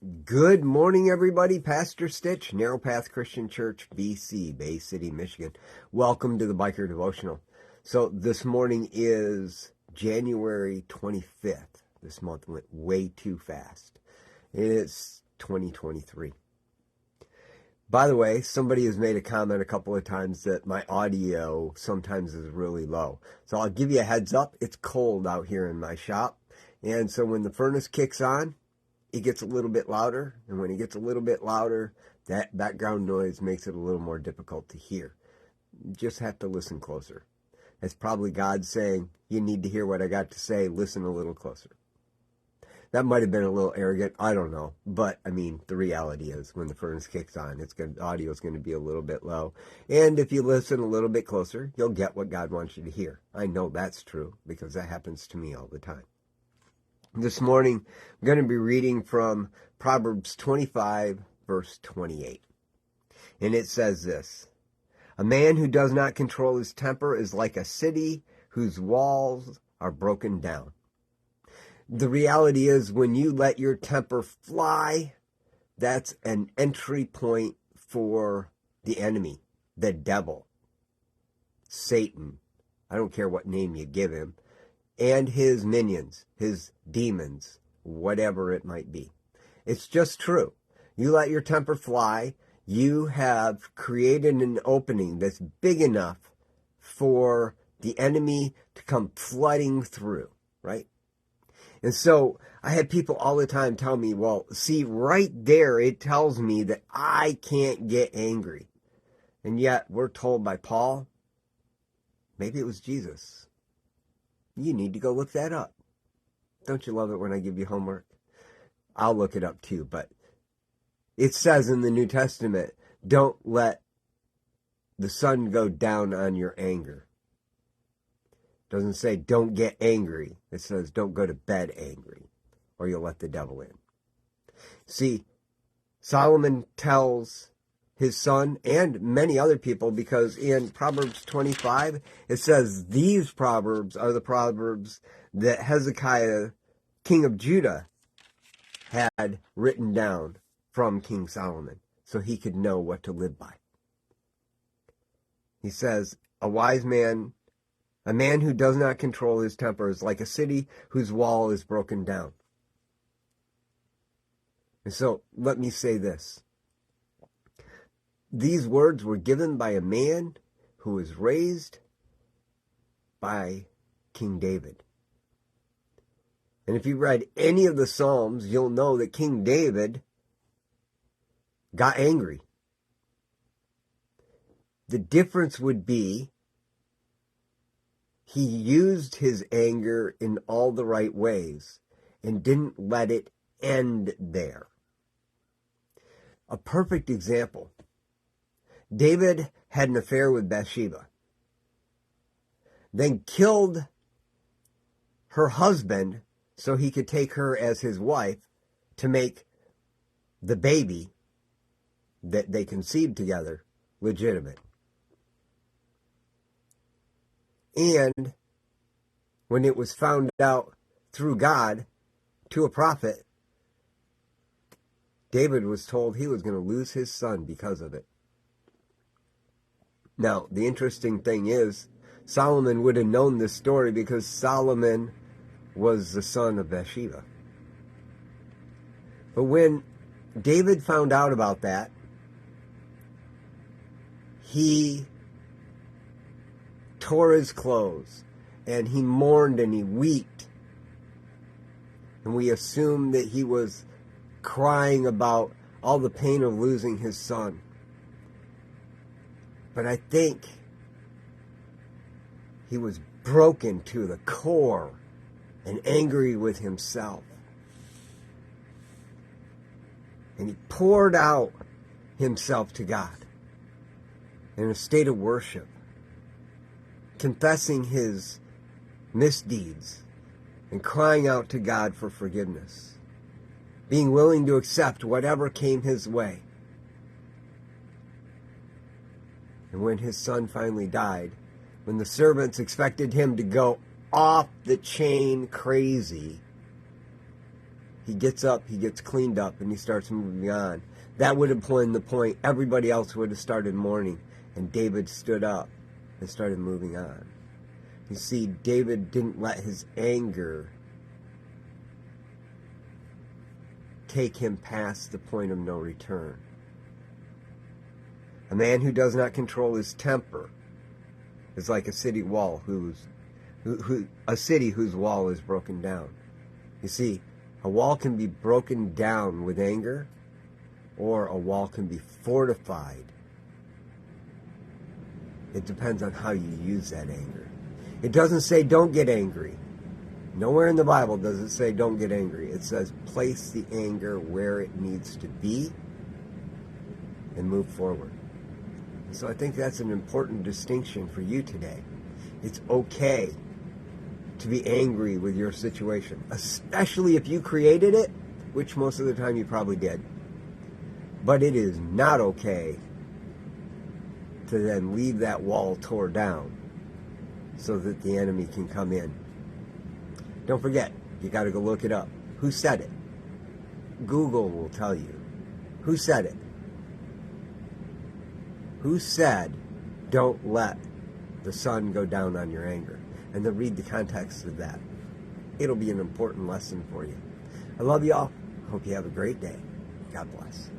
Good morning, everybody. Pastor Stitch, Narrow Path Christian Church, BC, Bay City, Michigan. Welcome to the Biker Devotional. So this morning is January 25th. This month went way too fast. It's 2023. By the way, somebody has made a comment a couple of times that my audio sometimes is really low. So I'll give you a heads up. It's cold out here in my shop. And so when the furnace kicks on, it gets a little bit louder, and when it gets a little bit louder, that background noise makes it a little more difficult to hear. You just have to listen closer. It's probably God saying, you need to hear what I got to say, listen a little closer. That might have been a little arrogant, I don't know, but I mean, the reality is when the furnace kicks on, audio is going to be a little bit low, and if you listen a little bit closer, you'll get what God wants you to hear. I know that's true, because that happens to me all the time. This morning, I'm going to be reading from Proverbs 25, verse 28. And it says this: "A man who does not control his temper is like a city whose walls are broken down." The reality is, when you let your temper fly, that's an entry point for the enemy, the devil, Satan. I don't care what name you give him. And his minions, his demons, whatever it might be. It's just true. You let your temper fly, you have created an opening that's big enough for the enemy to come flooding through, right? And so I had people all the time tell me, well, see, right there, it tells me that I can't get angry. And yet we're told by Paul, maybe it was Jesus. You need to go look that up. Don't you love it when I give you homework? I'll look it up too, but it says in the New Testament, don't let the sun go down on your anger. It doesn't say don't get angry. It says don't go to bed angry, or you'll let the devil in. See, Solomon tells his son and many other people, because in Proverbs 25, it says these proverbs are the proverbs that Hezekiah, king of Judah, had written down from King Solomon so he could know what to live by. He says, a wise man, a man who does not control his temper is like a city whose wall is broken down. And so let me say this. These words were given by a man who was raised by King David. And if you read any of the Psalms, you'll know that King David got angry. The difference would be he used his anger in all the right ways and didn't let it end there. A perfect example. David had an affair with Bathsheba, then killed her husband so he could take her as his wife to make the baby that they conceived together legitimate. And when it was found out through God to a prophet, David was told he was going to lose his son because of it. Now, the interesting thing is, Solomon would have known this story because Solomon was the son of Bathsheba. But when David found out about that, he tore his clothes and he mourned and he wept. And we assume that he was crying about all the pain of losing his son. But I think he was broken to the core and angry with himself. And he poured out himself to God in a state of worship, confessing his misdeeds and crying out to God for forgiveness, being willing to accept whatever came his way. And when his son finally died, when the servants expected him to go off the chain crazy, He gets up, he gets cleaned up, and he starts moving on. That would have been the point. Everybody else would have started mourning, and David stood up and started moving on. You see, David didn't let his anger take him past the point of no return. A man who does not control his temper is like a city wall a city whose wall is broken down. You see, a wall can be broken down with anger, or a wall can be fortified. It depends on how you use that anger. It doesn't say don't get angry. Nowhere in the Bible does it say don't get angry. It says place the anger where it needs to be and move forward. So I think that's an important distinction for you today. It's okay to be angry with your situation, especially if you created it, which most of the time you probably did. But it is not okay to then leave that wall tore down so that the enemy can come in. Don't forget, you got to go look it up. Who said it? Google will tell you. Who said it? Who said, don't let the sun go down on your anger? And then read the context of that. It'll be an important lesson for you. I love you all. Hope you have a great day. God bless.